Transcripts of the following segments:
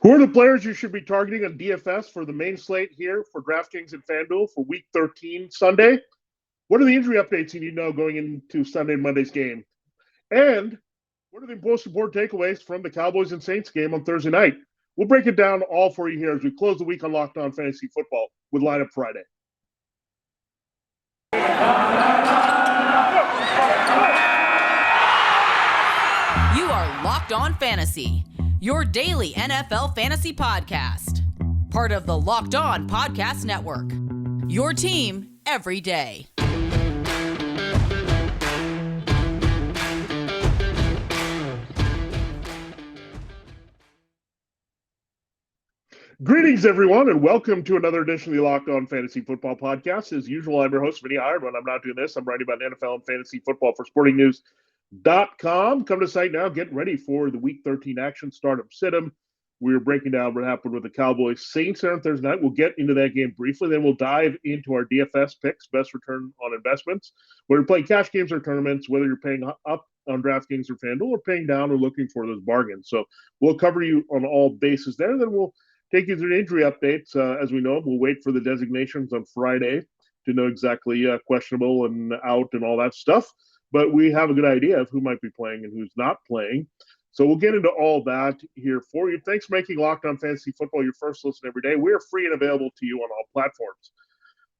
Who are the players you should be targeting on DFS for the main slate here for DraftKings and FanDuel for Week 13 Sunday? What are the injury updates you need to know going into Sunday and Monday's game? And what are the most important takeaways from the Cowboys and Saints game on Thursday night? We'll break it down all for you here as we close the week on Locked On Fantasy Football with Lineup Friday. You are Locked On Fantasy, your daily NFL fantasy podcast. Part of the Locked On Podcast Network, your team every day. Greetings, everyone, and welcome to another edition of the Locked On Fantasy Football Podcast. As usual, I'm your host, Vinnie Iyer. When I'm not doing this, I'm writing about NFL and fantasy football for sportingnews.com. Come to the site now. Get ready for the Week 13 action. Start 'em, sit 'em. We're breaking down what happened with the Cowboys-Saints on Thursday night. We'll get into that game briefly. Then we'll dive into our DFS picks, best return on investments. Whether you're playing cash games or tournaments, whether you're paying up on DraftKings or FanDuel or paying down or looking for those bargains. So we'll cover you on all bases there. Then we'll take you through the injury updates. As we know, we'll wait for the designations on Friday to know exactly questionable and out and all that stuff. But we have a good idea of who might be playing and who's not playing. So we'll get into all that here for you. Thanks for making Locked On Fantasy Football your first listen every day. We are free and available to you on all platforms.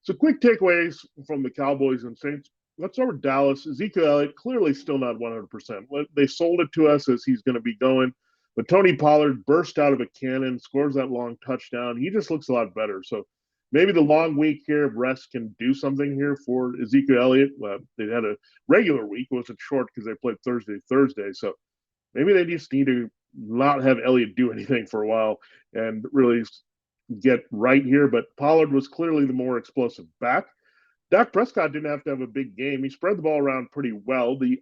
So quick takeaways from the Cowboys and Saints. Let's start with Dallas. Ezekiel Elliott, clearly still not 100%. They sold it to us as he's going to be going. But Tony Pollard burst out of a cannon, scores that long touchdown. He just looks a lot better. So maybe the long week here of rest can do something here for Ezekiel Elliott. They had a regular week. It wasn't short because they played Thursday. So maybe they just need to not have Elliott do anything for a while and really get right here. But Pollard was clearly the more explosive back. Dak Prescott didn't have to have a big game. He spread the ball around pretty well. The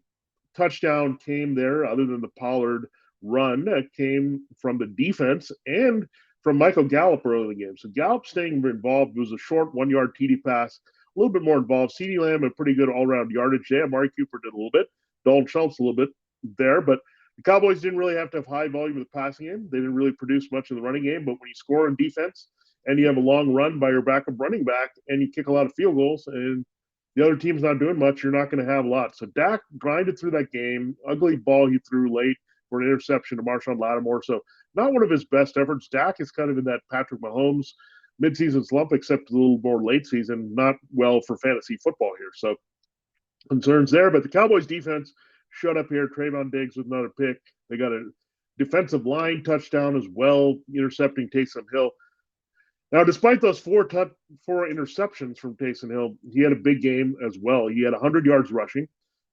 touchdown came there, other than the Pollard run, came from the defense and from Michael Gallup early in the game. So Gallup staying involved. It was a short 1-yard TD pass, a little bit more involved. CeeDee Lamb had pretty good all-around yardage there. Amari Cooper did a little bit. Dalton Schultz a little bit there. But the Cowboys didn't really have to have high volume of the passing game. They didn't really produce much in the running game. But when you score on defense and you have a long run by your backup running back and you kick a lot of field goals and the other team's not doing much, you're not going to have a lot. So Dak grinded through that game. Ugly ball he threw late for an interception to Marshawn Lattimore. So not one of his best efforts. Dak is kind of in that Patrick Mahomes midseason slump, except a little more late season. Not well for fantasy football here. So concerns there. But the Cowboys defense shut up here. Trayvon Diggs with another pick. They got a defensive line touchdown as well, intercepting Taysom Hill. Now, despite those four interceptions from Taysom Hill, he had a big game as well. He had 100 yards rushing.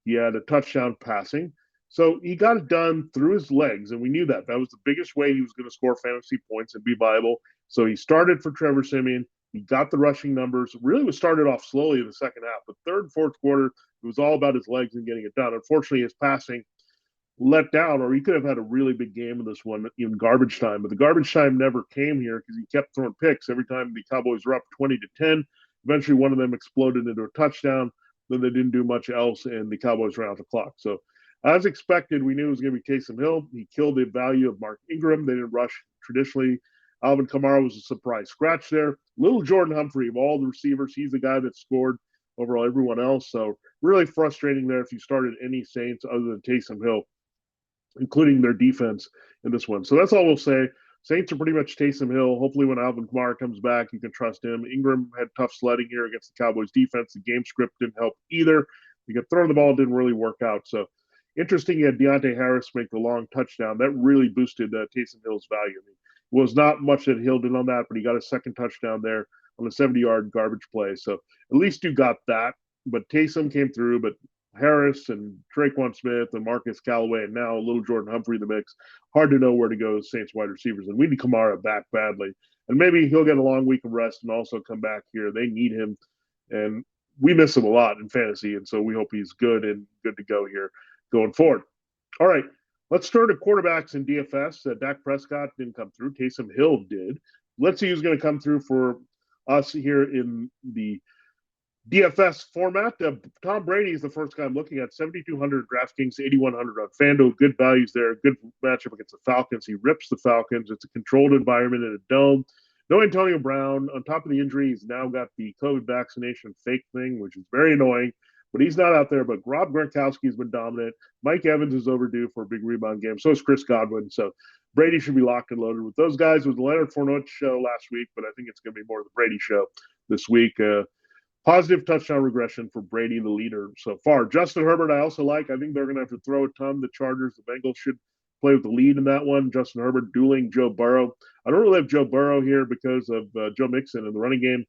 He had a touchdown passing. So he got it done through his legs, and we knew that. That was the biggest way he was going to score fantasy points and be viable. So he started for Trevor Simeon. He got the rushing numbers. Really was started off slowly in the second half. But third and fourth quarter, it was all about his legs and getting it done. Unfortunately, his passing let down, or he could have had a really big game in this one in garbage time. But the garbage time never came here because he kept throwing picks. Every time the Cowboys were up 20-10, eventually one of them exploded into a touchdown. Then they didn't do much else, and the Cowboys ran out the clock. So as expected, we knew it was going to be Taysom Hill. He killed the value of Mark Ingram. They didn't rush traditionally. Alvin Kamara was a surprise scratch there. Little Jordan Humphrey, of all the receivers, he's the guy that scored over everyone else. So really frustrating there if you started any Saints other than Taysom Hill, including their defense in this one. So that's all we'll say. Saints are pretty much Taysom Hill. Hopefully when Alvin Kamara comes back, you can trust him. Ingram had tough sledding here against the Cowboys defense. The game script didn't help either. He got thrown the ball, didn't really work out. So interesting, you had Deontay Harris make the long touchdown. That really boosted Taysom Hill's value. I mean, it was not much that Hill did on that, but he got a second touchdown there on a 70-yard garbage play. So at least you got that. But Taysom came through, but Harris and Traquan Smith and Marcus Callaway and now little Jordan Humphrey in the mix. Hard to know where to go as Saints wide receivers. And we need Kamara back badly. And maybe he'll get a long week of rest and also come back here. They need him. And we miss him a lot in fantasy. And so we hope he's good and good to go here going forward. All right, let's start at quarterbacks in DFS. Dak Prescott didn't come through. Taysom Hill did. Let's see who's going to come through for us here in the DFS format. Tom Brady is the first guy I'm looking at. 7,200 DraftKings, 8,100 on FanDuel. Good values there. Good matchup against the Falcons. He rips the Falcons. It's a controlled environment in a dome. No Antonio Brown. On top of the injury, he's now got the COVID vaccination fake thing, which is very annoying. But he's not out there. But Rob Gronkowski has been dominant. Mike Evans is overdue for a big rebound game. So is Chris Godwin. So Brady should be locked and loaded with those guys. It was the Leonard Fournette show last week, but I think it's going to be more of the Brady show this week. Positive touchdown regression for Brady, the leader so far. Justin Herbert, I also like. I think they're going to have to throw a ton. The Chargers, the Bengals should play with the lead in that one. Justin Herbert dueling Joe Burrow. I don't really have Joe Burrow here because of Joe Mixon in the running game,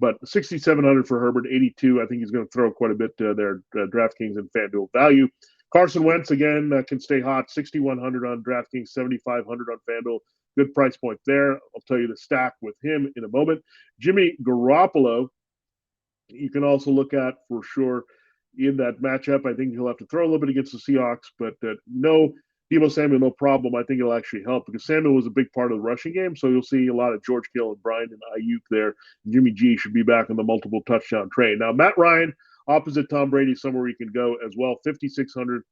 but 6,700 for Herbert, 82. I think he's going to throw quite a bit there. DraftKings and FanDuel value. Carson Wentz, again, can stay hot. 6,100 on DraftKings, 7,500 on FanDuel. Good price point there. I'll tell you the stack with him in a moment. Jimmy Garoppolo, you can also look at for sure in that matchup. I think he'll have to throw a little bit against the Seahawks, but no Deebo Samuel, no problem. I think it'll actually help because Samuel was a big part of the rushing game. So you'll see a lot of George Kittle and Brian and Ayuk there. Jimmy G should be back on the multiple touchdown train. Now, Matt Ryan, opposite Tom Brady, somewhere you can go as well. 5,600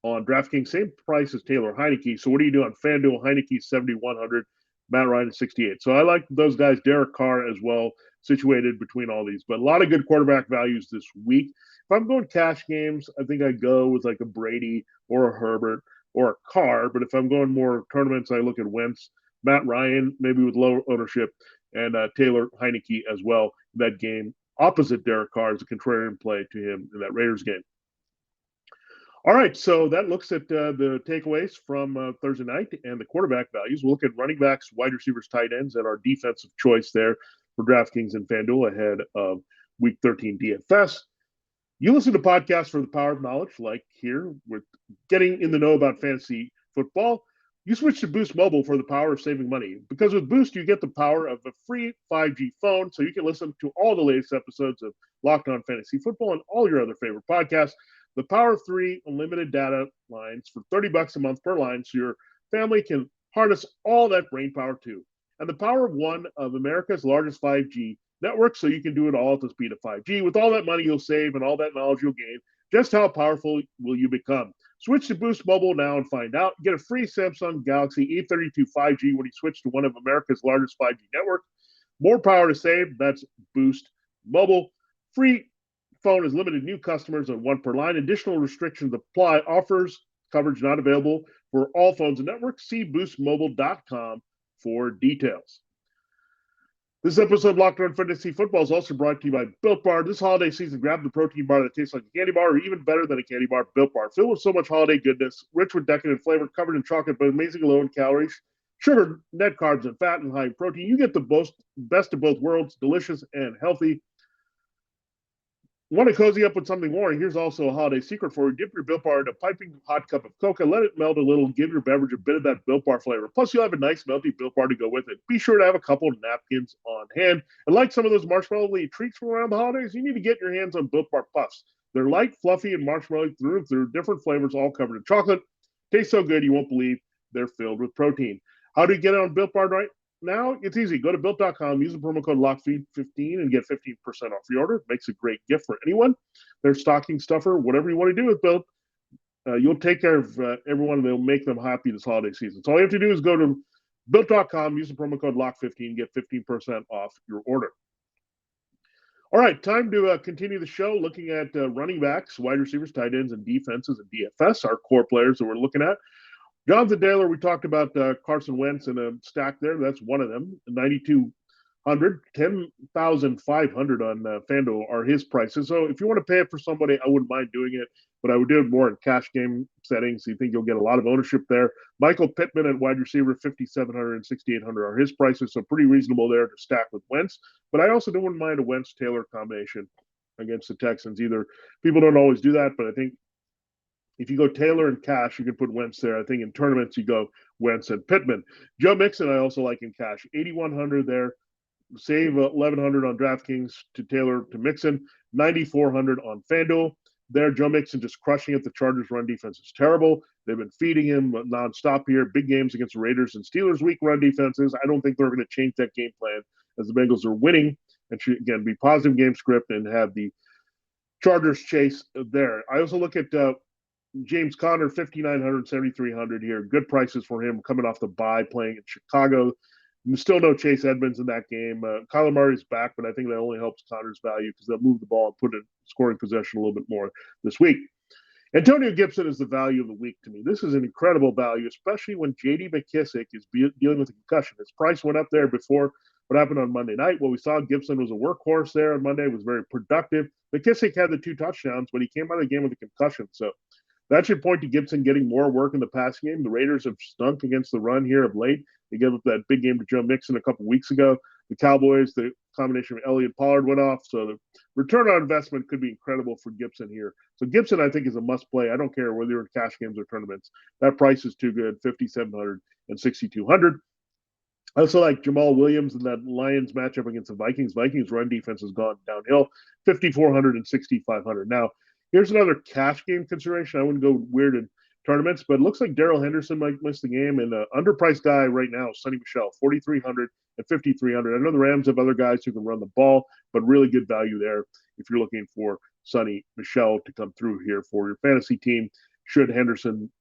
on DraftKings, same price as Taylor Heineke. So what do you do on FanDuel? Heineke 7,100, Matt Ryan 68. So I like those guys. Derek Carr as well, situated between all these. But a lot of good quarterback values this week. If I'm going cash games, I think I go with like a Brady or a Herbert or a Carr. But if I'm going more tournaments, I look at Wentz, Matt Ryan, maybe with low ownership, and Taylor Heineke as well in that game. Opposite Derek Carr as a contrarian play to him in that Raiders game. All right, so that looks at the takeaways from Thursday night and the quarterback values. We'll look at running backs, wide receivers, tight ends, and our defensive choice there for DraftKings and FanDuel ahead of Week 13 DFS. You listen to podcasts for the power of knowledge, like here, with getting in the know about fantasy football. You switch to Boost Mobile for the power of saving money. Because with Boost, you get the power of a free 5G phone, so you can listen to all the latest episodes of Locked On Fantasy Football and all your other favorite podcasts. The power of 3 unlimited data lines for $30 a month per line, so your family can harness all that brain power too. And the power of one of America's largest 5G networks, so you can do it all at the speed of 5G. With all that money you'll save and all that knowledge you'll gain, just how powerful will you become? Switch to Boost Mobile now and find out. Get a free Samsung Galaxy A32 5G when you switch to one of America's largest 5G networks. More power to save. That's Boost Mobile. Free phone is limited to new customers on one per line. Additional restrictions apply. Offers coverage not available for all phones and networks. See boostmobile.com for details. This episode of Locked On Fantasy Football is also brought to you by Built Bar. This holiday season, grab the protein bar that tastes like a candy bar, or even better than a candy bar, Built Bar. Filled with so much holiday goodness, rich with decadent flavor, covered in chocolate, but amazingly low in calories, sugar, net carbs, and fat, and high in protein. You get the best of both worlds, delicious and healthy. Want to cozy up with something more? Here's also a holiday secret for you. Dip your Built Bar in a piping hot cup of cocoa. Let it melt a little and give your beverage a bit of that Built Bar flavor. Plus, you'll have a nice melty Built Bar to go with it. Be sure to have a couple of napkins on hand. And like some of those marshmallow treats from around the holidays, you need to get your hands on Built Bar Puffs. They're light, fluffy, and marshmallow through and through. Different flavors, all covered in chocolate. Taste so good, you won't believe they're filled with protein. How do you get it on Built Bar right now? It's easy. Go to Built.com, use the promo code LOCKFEED15 and get 15% off your order. It makes a great gift for anyone. Their stocking stuffer, whatever you want to do with Built, you'll take care of everyone, and they'll make them happy this holiday season. So all you have to do is go to Built.com, use the promo code LOCK15, get 15% off your order. All right, time to continue the show looking at running backs, wide receivers, tight ends, and defenses and DFS, our core players that we're looking at. Jonathan Taylor, we talked about Carson Wentz and a stack there. That's one of them. 9,200, 10,500 on FanDuel are his prices. So if you want to pay it for somebody, I wouldn't mind doing it, but I would do it more in cash game settings. So you think you'll get a lot of ownership there. Michael Pittman at wide receiver, 5,700 and 6,800 are his prices. So pretty reasonable there to stack with Wentz. But I also don't mind a Wentz-Taylor combination against the Texans either. People don't always do that, but I think if you go Taylor and cash, you can put Wentz there. I think in tournaments, you go Wentz and Pittman. Joe Mixon, I also like in cash. 8,100 there. Save 1,100 on DraftKings to Taylor to Mixon. 9,400 on FanDuel. There, Joe Mixon just crushing it. The Chargers' run defense is terrible. They've been feeding him nonstop here. Big games against the Raiders and Steelers. Weak run defenses. I don't think they're going to change that game plan as the Bengals are winning and should, again, be positive game script and have the Chargers chase there. I also look at James Conner, 5,900, 7,300 here. Good prices for him coming off the bye, playing in Chicago. Still no Chase Edmonds in that game. Kyler Murray's back, but I think that only helps Conner's value because they'll move the ball and put it in scoring possession a little bit more this week. Antonio Gibson is the value of the week to me. This is an incredible value, especially when J.D. McKissic is dealing with a concussion. His price went up there before what happened on Monday night. What we saw, Gibson was a workhorse there on Monday, was very productive. McKissic had the 2 touchdowns, but he came out of the game with a concussion. So that should point to Gibson getting more work in the passing game. The Raiders have stunk against the run here of late. They gave up that big game to Joe Mixon a couple weeks ago. The Cowboys, the combination of Elliott and Pollard went off. So the return on investment could be incredible for Gibson here. So Gibson, I think, is a must play. I don't care whether you're in cash games or tournaments. That price is too good, 5,700 and 6,200. I also like Jamal Williams in that Lions matchup against the Vikings. Vikings run defense has gone downhill, 5,400 and 6,500. Now, here's another cash game consideration. I wouldn't go weird in tournaments, but it looks like Darrell Henderson might miss the game. And underpriced guy right now, Sonny Michel, 4,300 and 5,300. I know the Rams have other guys who can run the ball, but really good value there if you're looking for Sonny Michel to come through here for your fantasy team. Should Henderson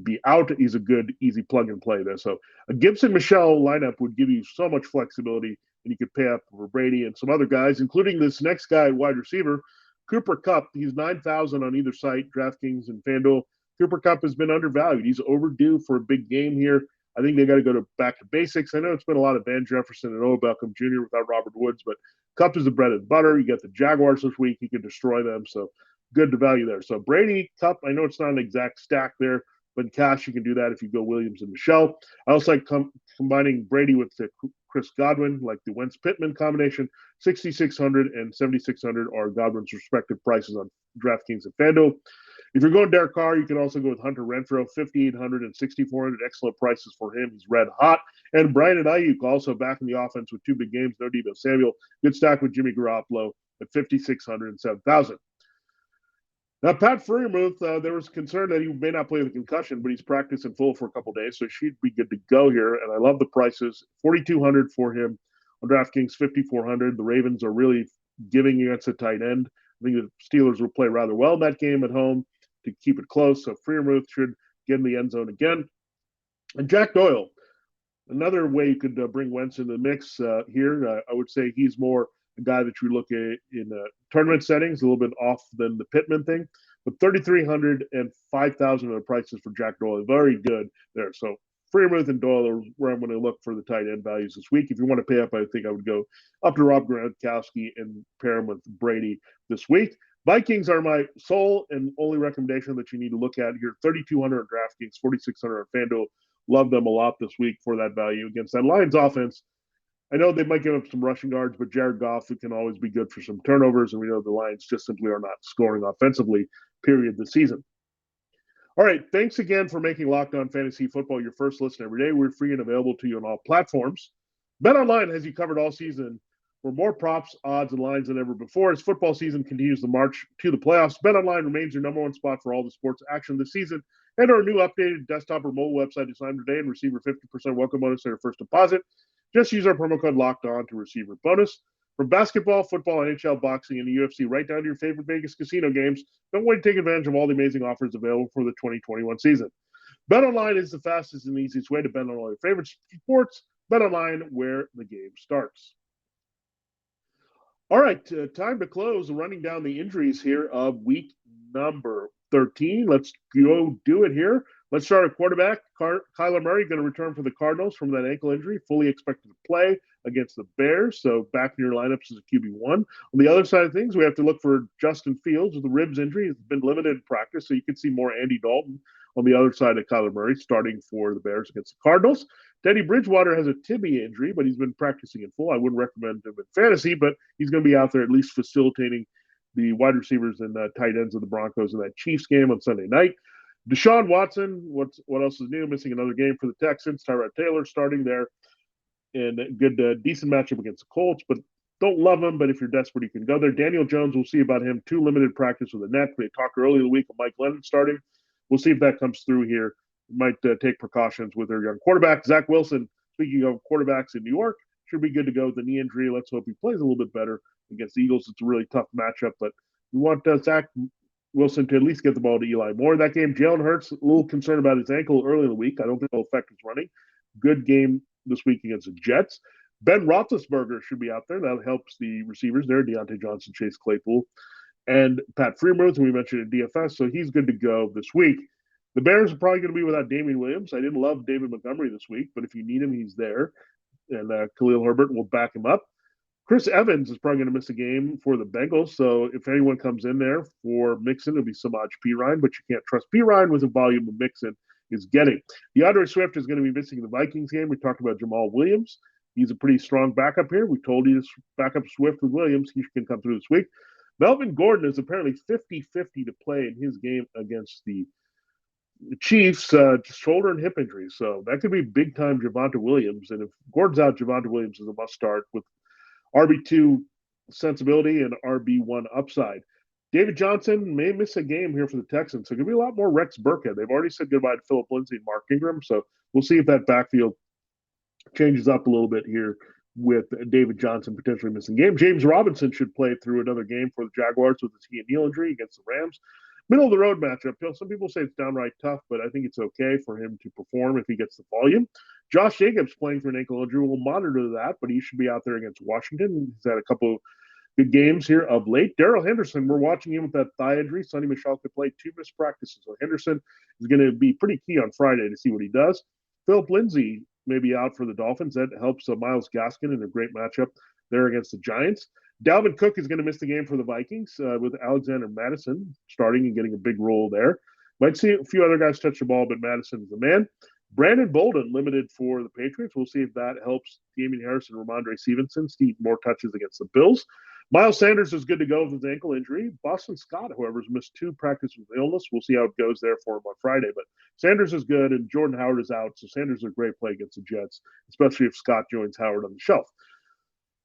be out, he's a good, easy plug and play there. So a Gibson Michel lineup would give you so much flexibility, and you could pay up for Brady and some other guys, including this next guy, wide receiver, Cooper Kupp. He's 9,000 on either site, DraftKings and FanDuel. Cooper Kupp has been undervalued. He's overdue for a big game here. I think they got to go back to basics. I know it's been a lot of Van Jefferson and Odell Beckham Jr. without Robert Woods, but Kupp is the bread and butter. You got the Jaguars this week. He can destroy them, so good to value there. So Brady, Kupp, I know it's not an exact stack there, but in cash you can do that if you go Williams and Michel. I also like combining Brady with Chris Godwin, like the Wentz-Pittman combination. 6,600 and 7,600 are Godwin's respective prices on DraftKings and FanDuel. If you're going Derek Carr, you can also go with Hunter Renfrow, 5,800 and 6,400. Excellent prices for him. He's red hot. And Brandon Ayuk also back in the offense with 2 big games. No Deebo Samuel. Good stack with Jimmy Garoppolo at 5,600 and 7,000. Now, Pat Ferrymuth, there was concern that he may not play with a concussion, but he's practiced in full for a couple days, so he should be good to go here. And I love the prices. 4,200 for him on DraftKings, 5,400. The Ravens are really giving against a tight end. I think the Steelers will play rather well in that game at home to keep it close. So Ferrymuth should get in the end zone again. And Jack Doyle, another way you could bring Wentz into the mix here. I would say he's more a guy that you look at in tournament settings, a little bit off than the Pittman thing. But 3,300 and 5,000 are the prices for Jack Doyle. Very good there. So Ferrymuth and Doyle are where I'm going to look for the tight end values this week. If you want to pay up, I think I would go up to Rob Gronkowski and pair him with Brady this week. Vikings are my sole and only recommendation that you need to look at here. 3,200 on DraftKings, 4,600 on FanDuel. Love them a lot this week for that value against that Lions offense. I know they might give up some rushing yards, but Jared Goff can always be good for some turnovers, and we know the Lions just simply are not scoring offensively, period, this season. All right, thanks again for making Locked On Fantasy Football your first listen every day. We're free and available to you on all platforms. BetOnline has you covered all season for more props, odds, and lines than ever before. As football season continues the march to the playoffs, BetOnline remains your number one spot for all the sports action this season. And our new updated desktop or mobile website is signed today and receive your 50% welcome bonus on your first deposit. Just use our promo code Locked On to receive your bonus. From basketball, football, NHL, boxing, and the UFC, right down to your favorite Vegas casino games, don't wait to take advantage of all the amazing offers available for the 2021 season. BetOnline is the fastest and easiest way to bet on all your favorite sports. BetOnline, where the game starts. All right, time to close running down the injuries here of week number 13. Let's go do it here. Let's start at quarterback. Kyler Murray going to return for the Cardinals from that ankle injury, fully expected to play against the Bears. So back in your lineups as a QB1. On the other side of things, we have to look for Justin Fields with the ribs injury. He's been limited in practice, so you can see more Andy Dalton on the other side of Kyler Murray starting for the Bears against the Cardinals. Teddy Bridgewater has a tibia injury, but he's been practicing in full. I wouldn't recommend him in fantasy, but he's going to be out there at least facilitating the wide receivers and tight ends of the Broncos in that Chiefs game on Sunday night. Deshaun Watson, what else is new? Missing another game for the Texans. Tyrod Taylor starting there. And a good, decent matchup against the Colts, but don't love him. But if you're desperate, you can go there. Daniel Jones, we'll see about him. 2 limited practice with the neck. They talked earlier in the week of Mike Lennon starting. We'll see if that comes through here. Might take precautions with their young quarterback. Zach Wilson, speaking of quarterbacks in New York, should be good to go with the knee injury. Let's hope he plays a little bit better against the Eagles. It's a really tough matchup, but we want Zach Wilson to at least get the ball to Eli Moore. That game, Jalen Hurts, a little concerned about his ankle early in the week. I don't think it'll affect his running. Good game this week against the Jets. Ben Roethlisberger should be out there. That helps the receivers there, Deontay Johnson, Chase Claypool, and Pat Freiermuth, who we mentioned in DFS, so he's good to go this week. The Bears are probably going to be without Damian Williams. I didn't love David Montgomery this week, but if you need him, he's there. And Khalil Herbert will back him up. Chris Evans is probably going to miss a game for the Bengals, so if anyone comes in there for Mixon, it'll be Samaj Pirine, but you can't trust Pirine with the volume of Mixon is getting. DeAndre Swift is going to be missing the Vikings game. We talked about Jamal Williams. He's a pretty strong backup here. We told you to back up Swift with Williams. He can come through this week. Melvin Gordon is apparently 50-50 to play in his game against the Chiefs, shoulder and hip injuries. So that could be big-time Javonte Williams. And if Gordon's out, Javonte Williams is a must-start with RB2 sensibility and RB1 upside. David Johnson may miss a game here for the Texans. So it could be a lot more Rex Burkhead. They've already said goodbye to Philip Lindsay and Mark Ingram. So we'll see if that backfield changes up a little bit here with David Johnson potentially missing game. James Robinson should play through another game for the Jaguars with his knee and knee injury against the Rams. Middle of the road matchup. Some people say it's downright tough, but I think it's okay for him to perform if he gets the volume. Josh Jacobs playing through an ankle injury. We'll monitor that, but he should be out there against Washington. He's had a couple of good games here of late. Darrell Henderson, we're watching him with that thigh injury. Sonny Michel could play 2 missed practices. So Henderson is going to be pretty key on Friday to see what he does. Philip Lindsay may be out for the Dolphins. That helps Myles Gaskin in a great matchup there against the Giants. Dalvin Cook is going to miss the game for the Vikings with Alexander Madison starting and getting a big role there. Might see a few other guys touch the ball, but Madison is the man. Brandon Bolden limited for the Patriots. We'll see if that helps Damian Harris and Ramondre Stevenson see more touches against the Bills. Miles Sanders is good to go with his ankle injury. Boston Scott, however, has missed 2 practices with illness. We'll see how it goes there for him on Friday. But Sanders is good, and Jordan Howard is out. So Sanders is a great play against the Jets, especially if Scott joins Howard on the shelf.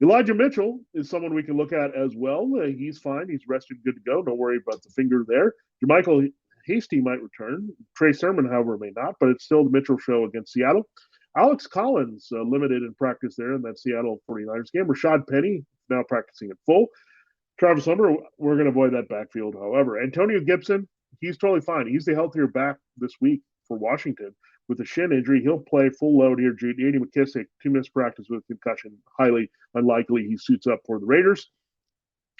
Elijah Mitchell is someone we can look at as well. He's fine. He's rested, good to go. Don't worry about the finger there. Jermichael Hasty might return. Trey Sermon, however, may not, but it's still the Mitchell show against Seattle. Alex Collins limited in practice there in that Seattle 49ers game. Rashad Penny now practicing at full. Travis Hunter, we're going to avoid that backfield, however. Antonio Gibson, he's totally fine. He's the healthier back this week for Washington. With a shin injury, he'll play full load here. J.D. McKissick, 2 missed practice with concussion. Highly unlikely he suits up for the Raiders.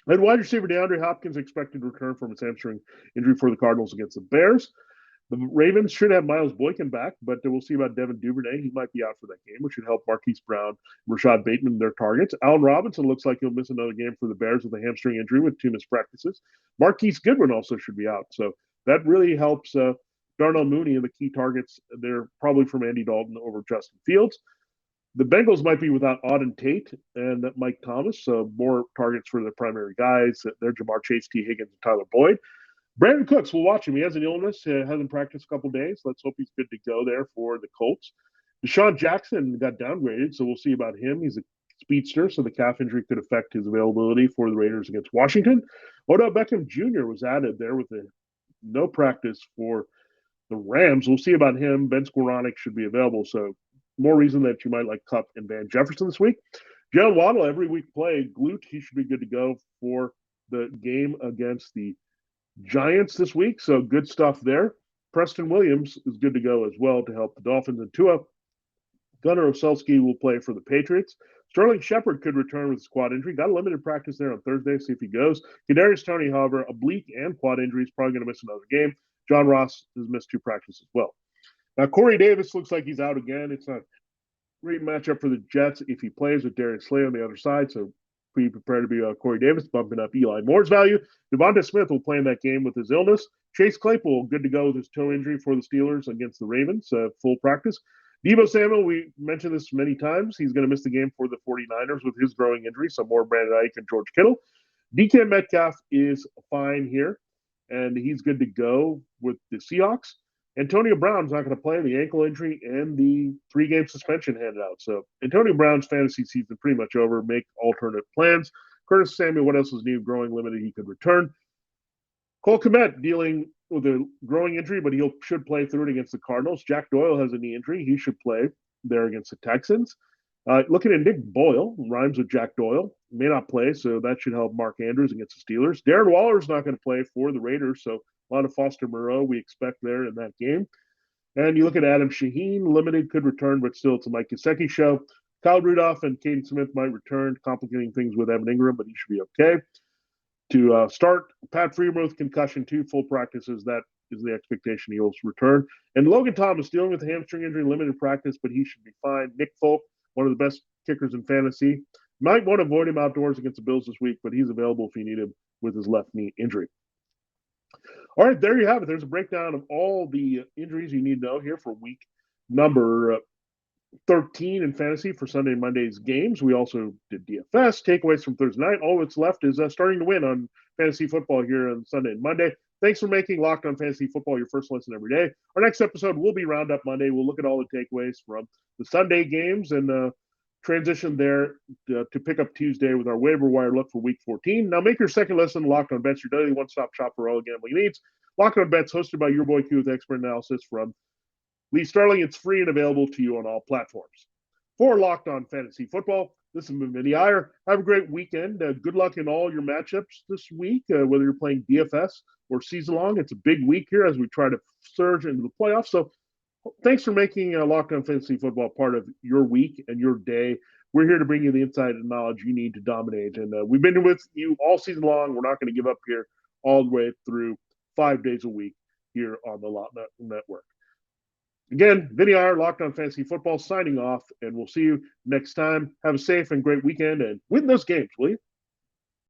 And wide receiver DeAndre Hopkins expected to return from his hamstring injury for the Cardinals against the Bears. The Ravens should have Miles Boykin back, but we'll see about Devin Duvernay. He might be out for that game, which should help Marquise Brown, Rashad Bateman, their targets. Allen Robinson looks like he'll miss another game for the Bears with a hamstring injury with 2 missed practices. Marquise Goodwin also should be out. So that really helps Darnell Mooney and the key targets. They're probably from Andy Dalton over Justin Fields. The Bengals might be without Auden Tate and Mike Thomas, so more targets for their primary guys. They're Jamar Chase, T. Higgins, and Tyler Boyd. Brandon Cooks, we'll watch him. He has an illness, hasn't practiced a couple days. Let's hope he's good to go there for the Colts. Deshaun Jackson got downgraded, so we'll see about him. He's a speedster, so the calf injury could affect his availability for the Raiders against Washington. Odell Beckham Jr. was added there with no practice for the Rams. We'll see about him. Ben Skowronek should be available, so more reason that you might like Kupp and Van Jefferson this week. Jalen Waddle, every week play, glute, he should be good to go for the game against the Giants this week, so good stuff there. Preston Williams is good to go as well to help the Dolphins. And Tua Gunnar Oselsky will play for the Patriots. Sterling Shepard could return with his quad injury. Got a limited practice there on Thursday, see if he goes. Kadarius Toney, however, oblique and quad injury, is probably going to miss another game. John Ross has missed 2 practices as well. Now, Corey Davis looks like he's out again. It's not a great matchup for the Jets if he plays with Darius Slay on the other side, so be prepared to be Corey Davis, bumping up Eli Moore's value. Devonta Smith will play in that game with his illness. Chase Claypool, good to go with his toe injury for the Steelers against the Ravens, full practice. Deebo Samuel, we mentioned this many times. He's going to miss the game for the 49ers with his growing injury, so more Brandon Ayuk and George Kittle. DK Metcalf is fine here, and he's good to go with the Seahawks. Antonio Brown's not going to play, the ankle injury and the 3-game suspension handed out. So Antonio Brown's fantasy season pretty much over. Make alternate plans. Curtis Samuel, what else is new? Growing limited, he could return. Cole Kmet dealing with a growing injury, but he should play through it against the Cardinals. Jack Doyle has a knee injury. He should play there against the Texans. Looking at Nick Boyle, rhymes with Jack Doyle, may not play, so that should help Mark Andrews against the Steelers. Darren Waller's not going to play for the Raiders, so a lot of Foster Moreau we expect there in that game. And you look at Adam Shaheen, limited, could return, but still it's a Mike Gesicki show. Kyle Rudolph and Caden Smith might return, complicating things with Evan Ingram, but he should be okay. To start, Pat Freiermuth, concussion, 2 full practices. That is the expectation he'll return. And Logan Thomas dealing with a hamstring injury, limited practice, but he should be fine. Nick Folk, one of the best kickers in fantasy. Might want to avoid him outdoors against the Bills this week, but he's available if you need him with his left knee injury. All right, there you have it. There's a breakdown of all the injuries you need to know here for week number 13 in fantasy for Sunday and Monday's games. We also did DFS, takeaways from Thursday night. All that's left is starting to win on fantasy football here on Sunday and Monday. Thanks for making Locked On Fantasy Football your first listen every day. Our next episode will be Roundup Monday. We'll look at all the takeaways from the Sunday games and transition there to pick up Tuesday with our waiver wire look for Week 14. Now make your second listen Locked On Bets, your daily one-stop shop for all gambling needs. Locked On Bets, hosted by your boy Q with expert analysis from Lee Starling. It's free and available to you on all platforms. For Locked On Fantasy Football, this has been Vinnie Iyer. Have a great weekend. Good luck in all your matchups this week, whether you're playing DFS or season-long. It's a big week here as we try to surge into the playoffs. So thanks for making Locked On Fantasy Football part of your week and your day. We're here to bring you the insight and knowledge you need to dominate. And we've been with you all season long. We're not going to give up here all the way through 5 days a week here on the Locked On Network. Again, Vinnie Iyer, Locked On Fantasy Football, signing off, and we'll see you next time. Have a safe and great weekend and win those games, will you?